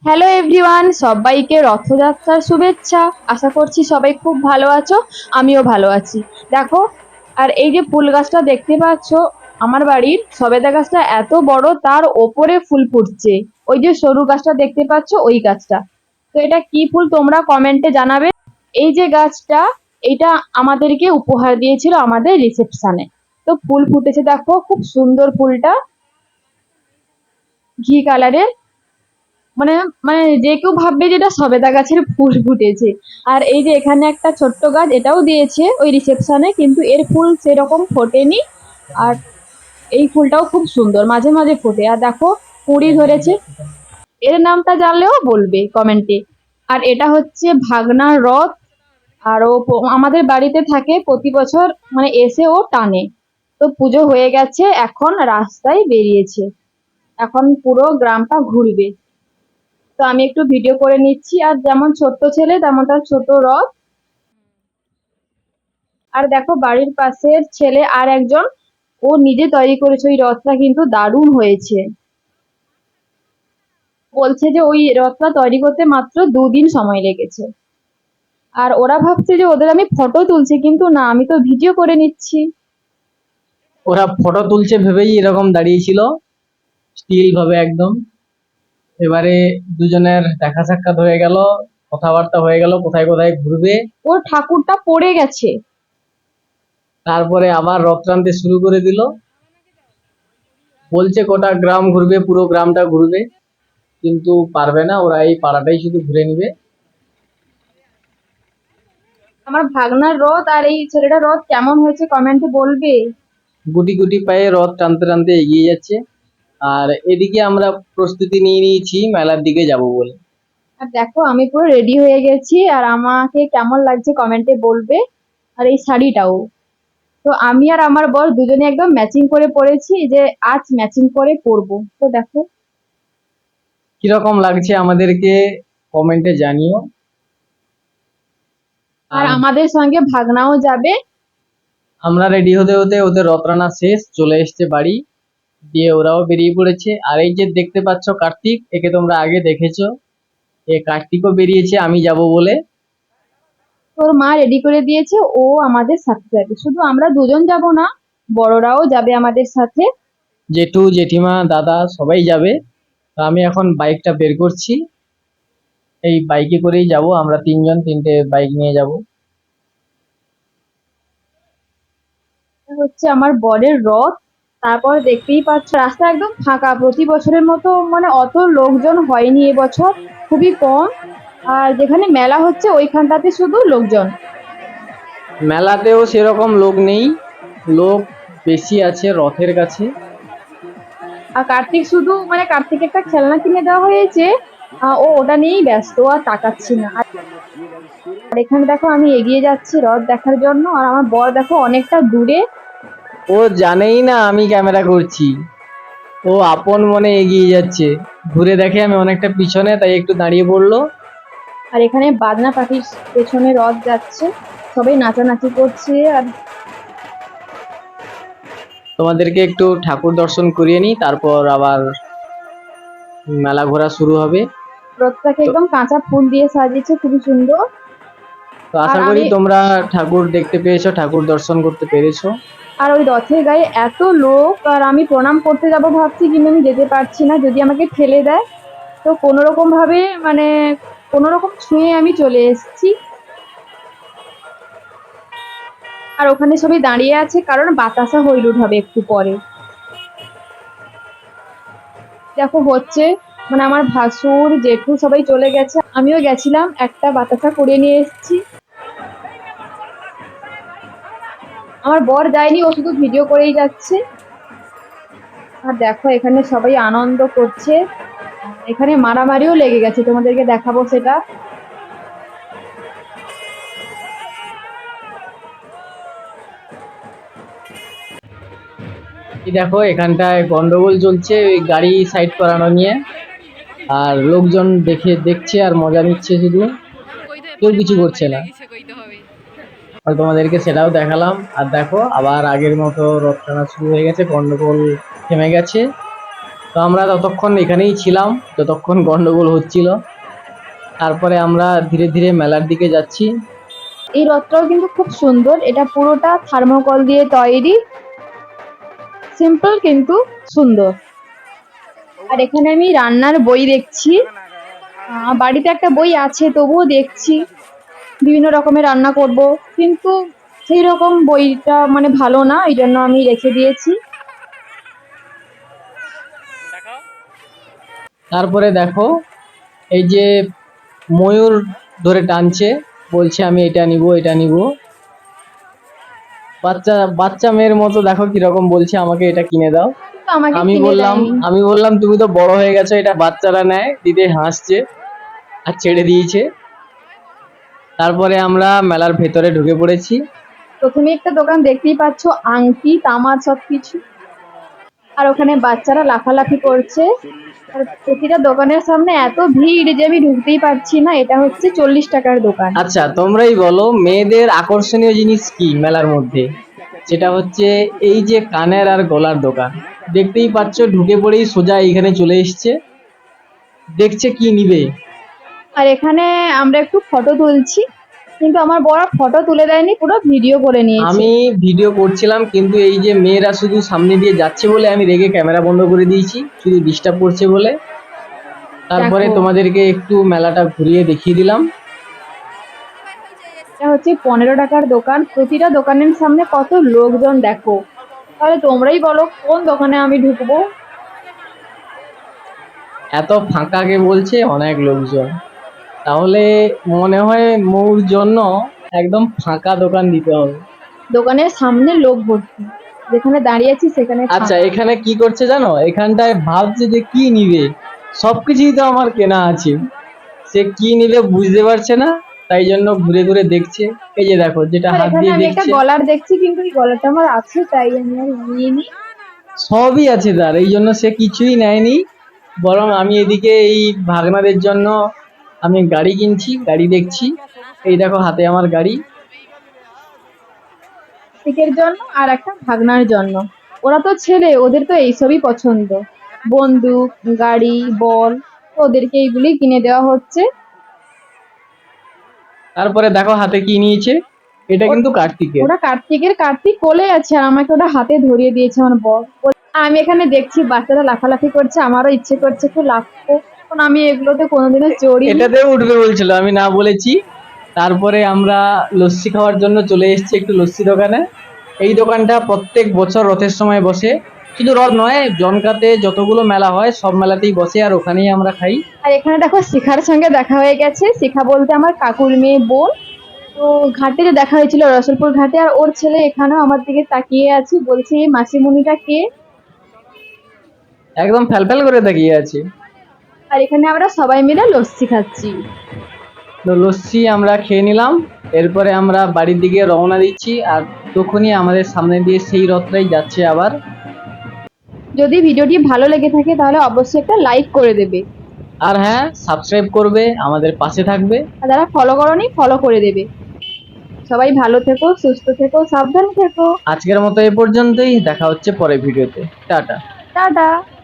Hello everyone, সবাইকে রথযাত্রার শুভেচ্ছা। আশা করছি সবাই খুব ভালো আছো। আমিও ভালো আছি। দেখো, আর এই যে ফুল গাছটা দেখতে পাচ্ছো, আমার বাড়ির সবেদা গাছটা এত বড়, তার ওপরে ফুল ফুটছে। ওই যে সরু গাছটা দেখতে পাচ্ছো, ওই গাছটা। তো এটা কি ফুল তোমরা কমেন্টে জানাবে। এই যে গাছটা, এটা আমাদেরকে উপহার দিয়েছিল আমাদের রিসেপশনে। তো ফুল ফুটেছে, দেখো খুব সুন্দর ফুলটা, ঘি কালারের। মানে মানে যে কেউ ভাববে যে এটা সবেদা গাছের ফুল ফুটেছে। আর এই যে এখানে একটা ছোট্ট গাছ, এটাও দিয়েছে ওই রিসেপশনে, কিন্তু এর ফুল সেরকম ফোটেনি। আর এই ফুলটাও খুব সুন্দর, মাঝে মাঝে ফোটে। আর দেখো, কুঁড়ি ধরেছে। এর নামটা জানলেও বলবে কমেন্টে। আর এটা হচ্ছে ভাগনার রথ। আর ও আমাদের বাড়িতে থাকে প্রতি বছর, মানে এসে ও টানে। তো পুজো হয়ে গেছে, এখন রাস্তায় বেরিয়েছে। এখন পুরো গ্রামটা ঘুরবে। তো আমি একটু ভিডিও করে নিচ্ছি। আর যেমন ছোট্ট ছেলে তেমন তার ছোট রথ। আর দেখো, বাড়ির পাশের ছেলে আর একজন, ও নিজে তৈরি করেছে ওই রথটা, কিন্তু দারুণ হয়েছে। বলছে যে ওই রথটা তৈরি করতে মাত্র 2 দিন সময় লেগেছে। আর ওরা ভাবছে যে ওদের আমি ফটো তুলছি, কিন্তু না, আমি তো ভিডিও করে নিচ্ছি। ওরা ফটো তুলছে ভেবেই এরকম দাঁড়িয়েছিল, স্টিল ভাবে একদম। এবারে দুজনের দেখা সাক্ষাৎ হয়ে গেল, কথাবার্তা হয়ে গেল কোথায় কোথায় ঘুরবে। ওর ঠাকুরটা পড়ে গেছে। তারপরে আবার রথ টানতে শুরু করে দিল। বলছে গোটা গ্রাম ঘুরবে, পুরো গ্রামটা ঘুরবে, কিন্তু পারবে না, ওরা এই পাড়াটাই শুধু ঘুরে নিবে। আমার ভাগনার রথ আর এই ছেলেটার রথ কেমন হয়েছে কমেন্টে বলবে। গুটি গুটি পায়ে রথ টানতে টানতে এগিয়ে যাচ্ছে। আর এদিকে আমরা প্রস্তুতি নিয়ে নিয়েছি মেলার দিকে যাব বলে। আর দেখো, আমি পুরো রেডি হয়ে গেছি, আর আমাকে কেমন লাগছে কমেন্টে বলবে। আর এই শাড়িটাও, তো আমি আর আমার বর দুজনে একদম ম্যাচিং করে পরেছি, যে আজ ম্যাচিং করে পরবো। তো দেখো, কিরকম লাগছে আমাদেরকে কমেন্টে জানিও। আর আর আমাদের সঙ্গে ভাগনাও যাবে। আমরা রেডি হতে হতে ওদের রথ টানা শেষ, চলে এসছে বাড়ি। দিয়ে ওরাও বেরিয়ে পড়েছে। আর এই যে দেখতে পাচ্ছ কার্তিক, একে তোমরা আগে দেখেছো। এ কার্তিকও বেরিয়েছে আমি যাব বলে। তোর মা রেডি করে দিয়েছে, ও আমাদের সাথে যাবে। শুধু আমরা দুজন যাব না, বড়রাও যাবে আমাদের সাথে। জেঠু জেঠিমা দাদা সবাই যাবে। তো আমি এখন বাইকটা বের করছি, এই বাইকে করেই যাব আমরা তিনজন, তিনটে বাইক নিয়ে যাব। এটা হচ্ছে আমার বরের রথ। তারপর দেখতেই পাচ্ছ রাস্তা একদম ফাঁকা, প্রতি বছরের মতো মানে অত লোকজন হয়নি এবছর, খুবই কম। আর যেখানে মেলা হচ্ছে ওইখানটাতে শুধু লোকজন। মেলাতেও সেরকম লোক নেই, লোক বেশি আছে রথের কাছে। আর কার্তিক শুধু মানে কার্তিক একটা খেলনা কিনে দেওয়া হয়েছে, ও ওটা নিয়েই ব্যস্ত, আর তাকাচ্ছি না। আর এখানে দেখো, আমি এগিয়ে যাচ্ছি রথ দেখার জন্য, আর আমার বর দেখো অনেকটা দূরে। ও জানেই না আমি ক্যামেরা করছি, ও আপন মনে এগিয়ে যাচ্ছে। ঘুরে দেখে আমি অনেকটা পিছনে, তাই একটু দাঁড়িয়ে পড়লো। আর এখানে বাজনা পাখির পেছনে রথ যাচ্ছে, সবাই নাচানাচি করছে। আর তোমাদেরকে একটু ঠাকুর দর্শন করিয়ে নিই, তারপর আবার মেলা ঘোরা শুরু হবে। রথটাকে তো একদম কাঁচা ফুল দিয়ে সাজিয়েছে, খুবই সুন্দর। তো আর আশা করি আমি, তোমরা ঠাকুর দেখতে পেয়েছো, ঠাকুর দর্শন করতে পেরেছো। আর ওই রথের গায়ে এত লোক, আর আমি প্রণাম করতে যাব ভাবছি, কিন্তু আমি যেতে পারছি না, যদি আমাকে ঠেলে দেয়। তো কোনো রকম ভাবে, মানে কোনো রকম ছুঁয়ে আমি চলে এসেছি। আর ওখানে সবাই দাঁড়িয়ে আছে, কারণ বাতাসা হইলুট হবে একটু পরে। দেখো হচ্ছে, মানে আমার ভাসুর জেঠু সবাই চলে গেছে, আমিও গেছিলাম, একটা বাতাসা করে নিয়ে এসেছি। আমার বর যায়নি, ও শুধু ভিডিও করেই যাচ্ছে। আর দেখো, এখানে সবাই আনন্দ করছে। এখানে মারামারিও লেগে গেছে, তোমাদেরকে দেখাবো সেটা। এই দেখো এখানটায় গন্ডগোল চলছে ওই গাড়ি সাইড করানো নিয়ে। আর লোকজন দেখছে আর মজা নিচ্ছে শুধু, কেউ কিছু করছে না। আর তোমাদেরকে সেটাও দেখালাম। আর দেখো আবার আগের মতো রথ টানা শুরু হয়ে গেছে, গন্ডগোল থেমে গেছে। তো আমরা ততক্ষণ এখানেই ছিলাম যতক্ষণ গন্ডগোল হচ্ছিল। তারপরে আমরা ধীরে ধীরে মেলার দিকে যাচ্ছি। এই রথটাও কিন্তু খুব সুন্দর, এটা পুরোটা থার্মোকল দিয়ে তৈরি, সিম্পল কিন্তু সুন্দর। আর এখানে আমি রান্নার বই দেখছি, বাড়িতে একটা বই আছে তবুও দেখছি বিভিন্ন রকমের রান্না করব, কিন্তু সেই রকম বইটা মানে ভালো না, এই জন্য আমি রেখে দিয়েছি। তারপরে দেখো এই যে ময়ূর ধরে টানছে, বলছে আমি এটা নিব এটা নিব। বাচ্চা বাচ্চা মেয়ের মতো দেখো কিরকম বলছে আমাকে এটা কিনে দাও। কিন্তু আমাকে আমি কিনে বললাম দেয়নি। আমি বললাম তুমি তো বড় হয়ে গেছো, এটা বাচ্চারা নেয়, দিদি হাসছে আর ছেড়ে দিয়েছে। তারপরে আমরা মেলার ভেতরে ঢুকে পড়েছি। প্রথমে একটা দোকান দেখতেই পাচ্ছ, আংটি তামার সবকিছু, আর ওখানে বাচ্চারা লাফালাফি করছে। আর প্রতিটা দোকানের সামনে এত ভিড় যে আমি ঢুকতেই পারছি না। এটা হচ্ছে 40 টাকার দোকান। আচ্ছা তোমরাই বলো মেয়েদের আকর্ষণীয় জিনিস কি মেলার মধ্যে? সেটা হচ্ছে এই যে কানের আর গলার দোকান। দেখতেই পাচ্ছ ঢুকে পড়েই সোজা এইখানে চলে এসছে, দেখছে কি নিবে। আর এখানে আমরা একটু ফটো তুলছি, কিন্তু আমার বড় ফটো তুলে দেয়নি, পুরো ভিডিও করে নিয়েছে। আমি ভিডিও করছিলাম কিন্তু এই যে মেয়েরা শুধু সামনে দিয়ে যাচ্ছে বলে আমি রেগে ক্যামেরা বন্ধ করে দিয়েছি, শুধু ডিস্টার্ব করছে বলে। তারপরে দেখো, তোমাদেরকে একটু মেলাটা ঘুরিয়ে দেখিয়ে দিলাম। এটা হচ্ছে 15 টাকার দোকান। প্রতিটা দোকানের সামনে কত লোকজন দেখো। তাহলে তোমরাই বলো কোন দোকানে আমি ঢুকবো। এত ফাঁকাকে বলছে অনেক লোকজন, তাহলে মনে হয় মৌর জন্য একদম ফাঁকা দোকান দিতে হবে। দোকানের সামনে লোক ভর্তি, যেখানে দাঁড়িয়ে আছি সেখানে আচ্ছা ফাঁকা। এখানে কি করছে জানো, এখানটায় ভাবছে যে কি নিবে, সবকিছুই তো আমার কেনা আছে, সে কি নিবে বুঝতে পারছে না, তাই জন্য ঘুরে ঘুরে দেখছে। এই যে দেখো যেটা আর হাত এখানে দিয়ে আমি একটা দেখছে, গলার দেখছি, কিন্তু এই গলাটা আমার আছে তাই আমি আর নিইনি। সবই আছে তার, এই জন্য সে কিছুই নেয়নি। বরং আমি এদিকে এই ভাগনাদের জন্য আমি গাড়ি কিনছি, গাড়ি দেখছি। এই দেখো হাতে আমার গাড়ি। দিকের জন্য আর একটা ভাগনার জন্য। ওরা তো ছেলে, ওদের তো এইসবই পছন্দ, বন্দুক, গাড়ি, বল, তো ওদেরকে এইগুলি কিনে দেওয়া হচ্ছে। তারপরে দেখো হাতে কি নিয়েছে, এটা ও- কিন্তু কার্তিকের। ওরা কার্তিক কোলে আছে, আর আমাকে ওটা হাতে ধরিয়ে দিয়েছে আমার বর। আমি এখানে দেখছি বাচ্চারা লাফালাফি করছে, আমারও ইচ্ছে করছে একটু লাফবো, কারণ আমি এগুলোতে কোনোদিনও চড়িনি। এটাতে উঠবে বলছিল, আমি না বলেছি। তারপরে আমরা লস্যি খাওয়ার জন্য চলে এসেছি একটু লস্যি দোকানে। এই দোকানটা প্রত্যেক বছর রথের সময় বসে, শুধু রথ নয় জনকাতে যতগুলো মেলা হয় সব মেলাতেই বসে, আর ওখানেই আমরা খাই। আর এখানে দেখো শিখার সঙ্গে দেখা হয়ে গেছে। শিখা বলতে আমার কাকুর মেয়ে বোন। তো ঘাটে যে দেখা হয়েছিল রসুলপুর ঘাটে, আর ওর ছেলে এখানেও আমার দিকে তাকিয়ে আছে, বলছে এই মাসিমণিটা কে। একদম ফ্যালফ্যাল করে তাকিয়ে আছে। আর এখানে আমরা সবাই মিলে লস্যি খাচ্ছি। তো লস্যি আমরা খেয়ে নিলাম। এরপরে আমরা বাড়ির দিকে রওনা দিচ্ছি, আর তখনই আমাদের সামনে দিয়ে সেই রথটাই যাচ্ছে আবার। যদি ভিডিওটি ভালো লেগে থাকে তাহলে অবশ্যই একটা লাইক করে দেবে, আর হ্যাঁ সাবস্ক্রাইব করবে, আমাদের পাশে থাকবে। আর যারা ফলো করোনি ফলো করে দেবে। সবাই ভালো থেকো, সুস্থ থেকো, সাবধান থেকো। আজকের মতো এ পর্যন্তই, দেখা হচ্ছে পরের ভিডিওতে। টাটা। টাটা।